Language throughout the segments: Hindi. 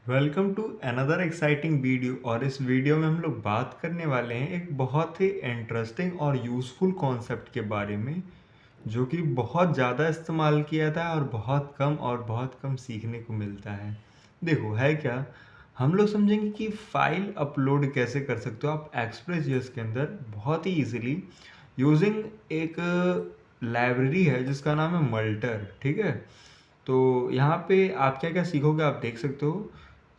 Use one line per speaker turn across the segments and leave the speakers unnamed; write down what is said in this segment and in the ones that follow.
Welcome to another exciting video. और इस वीडियो में हम लोग बात करने वाले हैं एक बहुत ही इंटरेस्टिंग और यूज़फुल कॉन्सेप्ट के बारे में, जो कि बहुत ज़्यादा इस्तेमाल किया था और बहुत कम सीखने को मिलता है। देखो है क्या, हम लोग समझेंगे कि फाइल अपलोड कैसे कर सकते हो आप एक्सप्रेस के अंदर बहुत ही इजीली यूजिंग एक लाइब्रेरी है जिसका नाम है मल्टर। ठीक है, तो यहाँ पे आप क्या क्या सीखोगे आप देख सकते हो।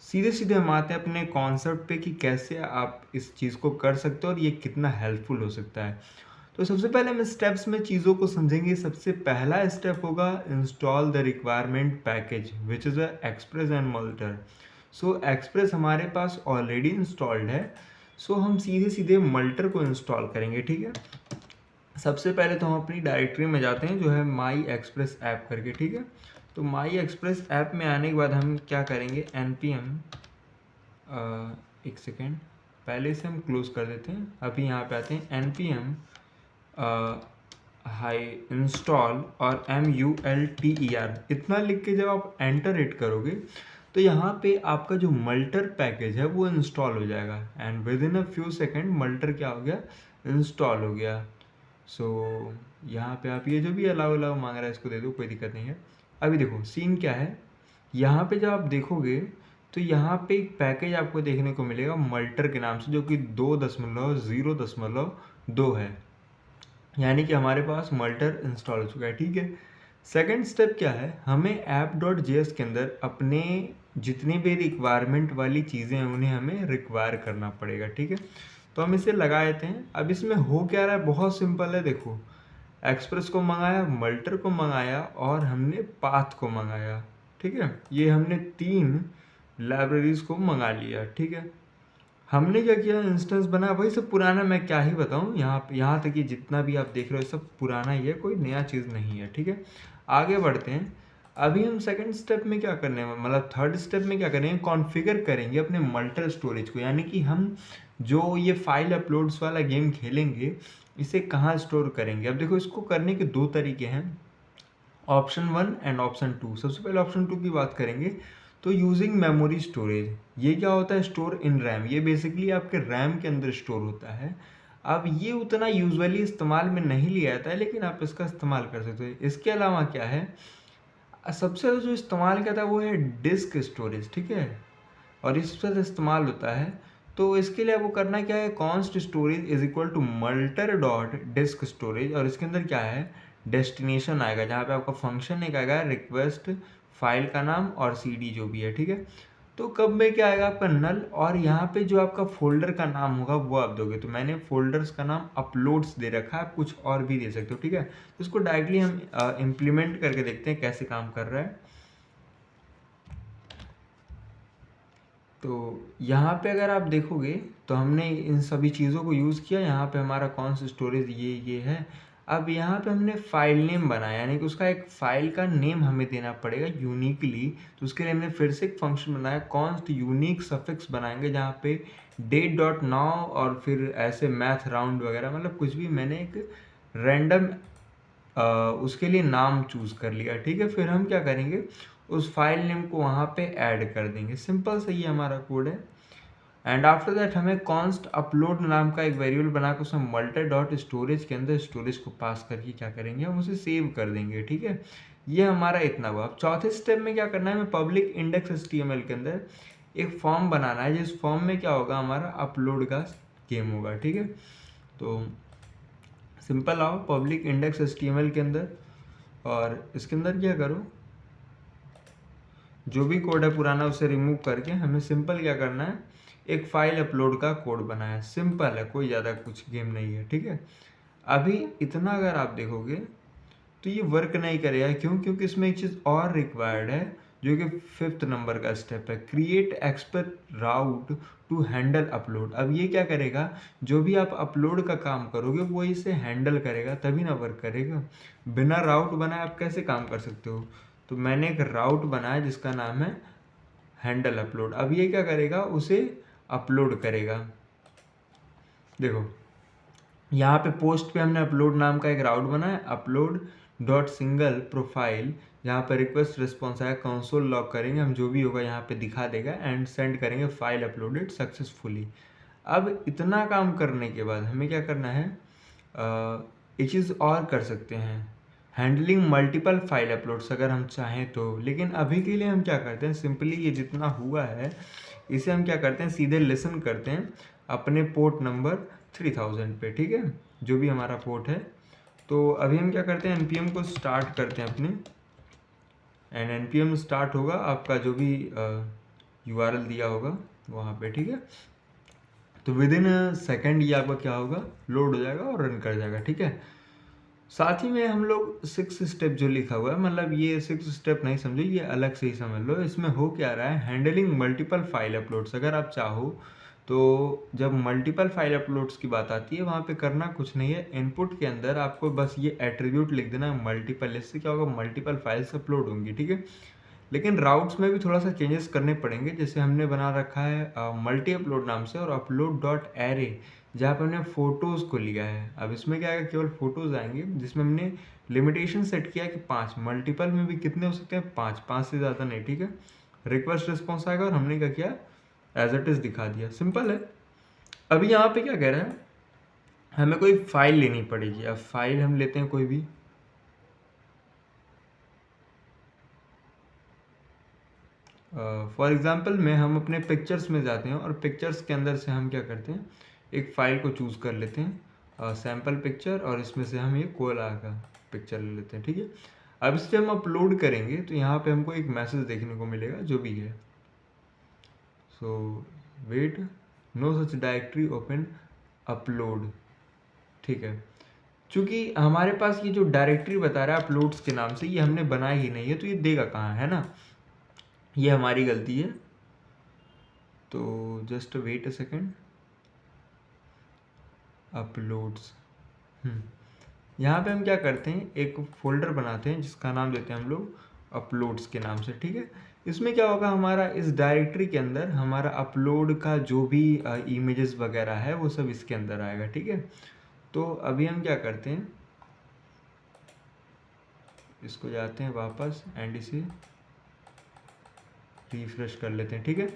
सीधे सीधे हम आते हैं अपने कॉन्सेप्ट पे कि कैसे आप इस चीज़ को कर सकते हो और ये कितना हेल्पफुल हो सकता है। तो सबसे पहले हम स्टेप्स में चीज़ों को समझेंगे। सबसे पहला स्टेप होगा install the requirement package which is a Express and Multer. So Express हमारे पास ऑलरेडी इंस्टॉल्ड है, सो हम सीधे सीधे मल्टर को इंस्टॉल करेंगे। ठीक है, सबसे पहले तो हम अपनी डायरेक्टरी में जाते हैं जो है माई एक्सप्रेस ऐप करके। ठीक है, तो माई एक्सप्रेस ऐप में आने के बाद हम क्या करेंगे, npm एक सेकेंड पहले से हम क्लोज कर देते हैं। अभी यहाँ पे आते हैं npm हाई इंस्टॉल और multer इतना लिख के जब आप एंटर हिट करोगे तो यहाँ पे आपका जो मल्टर पैकेज है वो इंस्टॉल हो जाएगा and within a few second Multer क्या हो गया, इंस्टॉल हो गया। सो यहाँ पे आप ये जो भी अलाउ अलाउ मांग रहा है इसको दे दो, कोई दिक्कत नहीं है। अभी देखो सीन क्या है, यहाँ पे जब आप देखोगे तो यहाँ पे एक पैकेज आपको देखने को मिलेगा मल्टर के नाम से, जो कि 2.0.2 है, यानी कि हमारे पास मल्टर इंस्टॉल हो चुका है। ठीक है, सेकंड स्टेप क्या है, हमें app.js के अंदर अपने जितनी भी रिक्वायरमेंट वाली चीज़ें हैं उन्हें हमें रिक्वायर करना पड़ेगा। ठीक है, तो हम इसे लगा देते हैं। अब इसमें हो क्या रहा है, बहुत सिंपल है। देखो एक्सप्रेस को मंगाया, मल्टर को मंगाया और हमने पाथ को मंगाया। ठीक है, ये हमने 3 लाइब्रेरीज को मंगा लिया। ठीक है, हमने क्या किया, इंस्टेंस बना वही सब पुराना, मैं क्या ही बताऊँ। यहाँ तक कि जितना भी आप देख रहे हो सब पुराना ही है, कोई नया चीज़ नहीं है। ठीक है, आगे बढ़ते हैं। अभी हम सेकंड स्टेप में क्या करने में, मतलब थर्ड स्टेप में क्या करेंगे, कॉन्फ़िगर करेंगे अपने मल्टर स्टोरेज को। यानी कि हम जो ये फाइल अपलोड्स वाला गेम खेलेंगे इसे कहाँ स्टोर करेंगे। अब देखो इसको करने के 2 तरीके हैं, ऑप्शन 1 एंड ऑप्शन 2। सबसे पहले ऑप्शन 2 की बात करेंगे तो यूजिंग मेमोरी स्टोरेज। ये क्या होता है, स्टोर इन रैम। ये बेसिकली आपके रैम के अंदर स्टोर होता है। अब ये उतना यूजुअली इस्तेमाल में नहीं लिया जाता है, लेकिन आप इसका इस्तेमाल कर सकते हो। इसके अलावा क्या है, सबसे ज़्यादा जो इस्तेमाल किया था वो है डिस्क स्टोरेज। ठीक है, और इस पर इस्तेमाल होता है। तो इसके लिए आपको करना क्या है, const storage is equal to Multer dot disk storage, और इसके अंदर क्या है, डेस्टिनेशन आएगा जहाँ पे आपका फंक्शन एक आएगा रिक्वेस्ट फाइल का नाम और सीडी जो भी है। ठीक है, तो कब में क्या आएगा आपका नल, और यहाँ पे जो आपका फोल्डर का नाम होगा वो आप दोगे। तो मैंने फोल्डर्स का नाम अपलोड्स दे रखा है, आप कुछ और भी दे सकते हो। ठीक है, तो इसको डायरेक्टली हम इम्प्लीमेंट करके देखते हैं कैसे काम कर रहा है। तो यहाँ पे अगर आप देखोगे तो हमने इन सभी चीज़ों को यूज़ किया। यहाँ पे हमारा कौन सा स्टोरेज ये है। अब यहाँ पे हमने फाइल नेम बनाया, यानी कि उसका एक फाइल का नेम हमें देना पड़ेगा यूनिकली। तो उसके लिए हमने फिर से एक फंक्शन बनाया, कॉन्स्ट यूनिक सफिक्स बनाएंगे जहाँ पे डेट डॉट नाउ और फिर ऐसे मैथ राउंड वगैरह, मतलब कुछ भी मैंने एक रैंडम उसके लिए नाम चूज़ कर लिया। ठीक है, फिर हम क्या करेंगे, उस फाइल नेम को वहाँ पे ऐड कर देंगे। सिंपल सा ये हमारा कोड है। एंड आफ्टर दैट हमें कॉन्स्ट अपलोड नाम का एक वेरिएबल बना कर उसमें मल्टर डॉट स्टोरेज के अंदर स्टोरेज को पास करके क्या करेंगे, हम उसे सेव कर देंगे। ठीक है, ये हमारा इतना हुआ। अब चौथे स्टेप में क्या करना है, हमें पब्लिक इंडेक्स HTML के अंदर एक फॉर्म बनाना है, जिस फॉर्म में क्या होगा, हमारा अपलोड का गेम होगा। ठीक है, तो सिंपल आओ पब्लिक इंडेक्स HTML के अंदर, और इसके अंदर क्या करो, जो भी कोड है पुराना उसे रिमूव करके हमें सिंपल क्या करना है, एक फाइल अपलोड का कोड बनाया है। सिंपल है, कोई ज़्यादा कुछ गेम नहीं है। ठीक है, अभी इतना अगर आप देखोगे तो ये वर्क नहीं करेगा। क्यों, क्योंकि इसमें एक चीज़ और रिक्वायर्ड है जो कि 5th नंबर का स्टेप है, create expert route to handle upload. अब ये क्या करेगा, जो भी आप अपलोड का काम करोगे वो इसे हैंडल करेगा तभी ना वर्क करेगा। बिना राउट बनाए आप कैसे काम कर सकते हो। तो मैंने एक राउट बनाया जिसका नाम है हैंडल अपलोड। अब ये क्या करेगा, उसे अपलोड करेगा। देखो यहाँ पे पोस्ट पे हमने अपलोड नाम का एक राउट बनाया, अपलोड डॉट सिंगल प्रोफाइल यहाँ पर रिक्वेस्ट रिस्पॉन्स आया, कंसोल लॉग करेंगे हम, जो भी होगा यहाँ पे दिखा देगा एंड सेंड करेंगे फाइल अपलोडेड सक्सेसफुली। अब इतना काम करने के बाद हमें क्या करना है, एक चीज़ और कर सकते हैं, हैंडलिंग मल्टीपल फाइल अपलोड्स अगर हम चाहें तो। लेकिन अभी के लिए हम क्या करते हैं, सिंपली ये जितना हुआ है इसे हम क्या करते हैं, सीधे लिसन करते हैं अपने पोर्ट नंबर 3000 पे, ठीक है, जो भी हमारा पोर्ट है। तो अभी हम क्या करते हैं, npm को स्टार्ट करते हैं अपने, एंड npm स्टार्ट होगा आपका जो भी URL दिया होगा वहाँ पे, ठीक है। तो विद इन सेकेंड ये आपका क्या होगा, लोड हो जाएगा और रन कर जाएगा, ठीक है। साथ ही में हम लोग 6 स्टेप जो लिखा हुआ है, मतलब ये 6 स्टेप नहीं समझो, ये अलग से ही समझ लो। इसमें हो क्या रहा है, हैंडलिंग मल्टीपल फाइल अपलोड्स। अगर आप चाहो तो जब मल्टीपल फाइल अपलोड्स की बात आती है वहाँ पे करना कुछ नहीं है, इनपुट के अंदर आपको बस ये एट्रीब्यूट लिख देना है मल्टीपल। इससे क्या होगा, मल्टीपल फाइल्स अपलोड होंगी, ठीक है। लेकिन राउट्स में भी थोड़ा सा चेंजेस करने पड़ेंगे। जैसे हमने बना रखा है मल्टी अपलोड नाम से, और अपलोड डॉट एरे जहाँ पर हमने फ़ोटोज़ को लिया है। अब इसमें क्या है, केवल फ़ोटोज़ आएंगे, जिसमें हमने लिमिटेशन सेट किया है कि 5, मल्टीपल में भी कितने हो सकते हैं, 5 से ज़्यादा नहीं, ठीक है। रिक्वेस्ट रिस्पॉन्स आएगा और हमने क्या किया, एज इट इज़ दिखा दिया, सिंपल है। अभी यहाँ पे क्या कह रहा है, हमें कोई फाइल लेनी पड़ेगी। अब फाइल हम लेते हैं कोई भी, फॉर एग्ज़ाम्पल में हम अपने पिक्चर्स में जाते हैं और पिक्चर्स के अंदर से हम क्या करते हैं, एक फ़ाइल को चूज़ कर लेते हैं सैम्पल पिक्चर, और इसमें से हम ये कोला का पिक्चर ले लेते हैं, ठीक है। अब इसे हम अपलोड करेंगे तो यहाँ पे हमको एक मैसेज देखने को मिलेगा जो भी है, so wait, no such directory open upload, ठीक है। चूँकि हमारे पास ये जो डायरेक्टरी बता रहा है अपलोड्स के नाम से, ये हमने बनाई ही नहीं है, तो ये देगा कहाँ, है ना, ये हमारी गलती है। तो just wait a second, uploads, यहाँ पे हम क्या करते हैं, एक फोल्डर बनाते हैं जिसका नाम देते हैं हम लोग अपलोड्स के नाम से, ठीक है। इसमें क्या होगा, हमारा इस डायरेक्टरी के अंदर हमारा अपलोड का जो भी इमेजेस वगैरह है वो सब इसके अंदर आएगा, ठीक है। तो अभी हम क्या करते हैं, इसको जाते हैं वापस एंड इसे रिफ्रेश कर लेते हैं, ठीक है।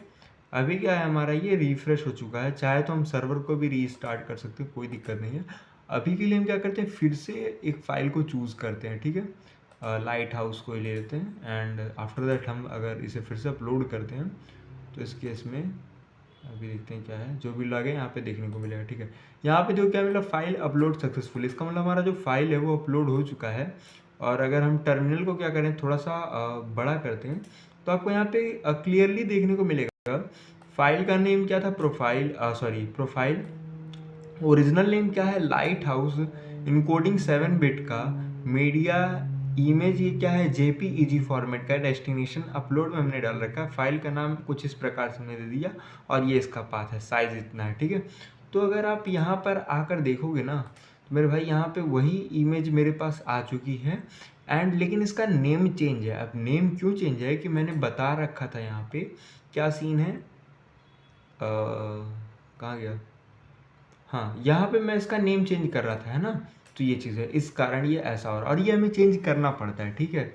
अभी क्या है, हमारा ये रिफ्रेश हो चुका है। चाहे तो हम सर्वर को भी रीस्टार्ट कर सकते हैं, कोई दिक्कत नहीं है। अभी के लिए हम क्या करते हैं, फिर से एक फ़ाइल को चूज़ करते हैं, ठीक है। लाइट हाउस को ही ले लेते हैं एंड आफ्टर दैट हम अगर इसे फिर से अपलोड करते हैं तो इस केस में अभी देखते हैं क्या है, जो भी लगे यहाँ पे देखने को मिलेगा, ठीक है। यहाँ पे जो क्या मिला, फाइल अपलोड सक्सेसफुल, इसका मतलब हमारा जो फाइल है वो अपलोड हो चुका है। और अगर हम टर्मिनल को क्या करें, थोड़ा सा बड़ा करते हैं, तो आपको यहाँ पे क्लियरली देखने को मिलेगा फाइल का नेम क्या था, प्रोफाइल। ओरिजिनल नेम क्या है, लाइट हाउस, इनकोडिंग 7 बिट का, मीडिया इमेज ये क्या है, जेपीईजी फॉर्मेट का, डेस्टिनेशन अपलोड में हमने डाल रखा है, फाइल का नाम कुछ इस प्रकार से हमने दे दिया, और ये इसका पाथ है, साइज इतना है, ठीक है। तो अगर आप यहाँ पर आकर देखोगे ना, तो मेरे भाई यहाँ पे वही इमेज मेरे पास आ चुकी है, एंड लेकिन इसका नेम चेंज है। अब नेम क्यों चेंज है, कि मैंने बता रखा था यहाँ पे क्या सीन है, कहाँ गया, हाँ, यहाँ पे मैं इसका नेम चेंज कर रहा था, है ना। तो ये चीज़ है, इस कारण ये ऐसा और ये हमें चेंज करना पड़ता है, ठीक है।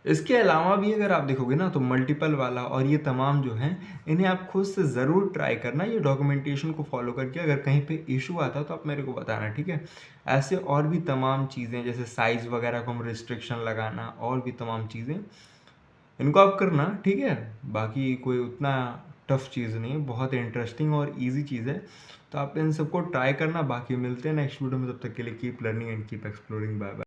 इसके अलावा भी अगर आप देखोगे ना, तो मल्टीपल वाला और ये तमाम जो हैं, इन्हें आप खुद से ज़रूर ट्राई करना, ये डॉक्यूमेंटेशन को फॉलो करके। अगर कहीं पे इशू आता है तो आप मेरे को बताना, ठीक है। ऐसे और भी तमाम चीज़ें, जैसे साइज़ वगैरह को हम रिस्ट्रिक्शन लगाना, और भी तमाम चीज़ें, इनको आप करना, ठीक है। बाकी कोई उतना टफ चीज़ नहीं है, बहुत इंटरेस्टिंग और इजी चीज़ है। तो आप इन सबको ट्राई करना। बाकी मिलते हैं नेक्स्ट वीडियो में, तब तक के लिए keep learning and keep exploring. Bye bye.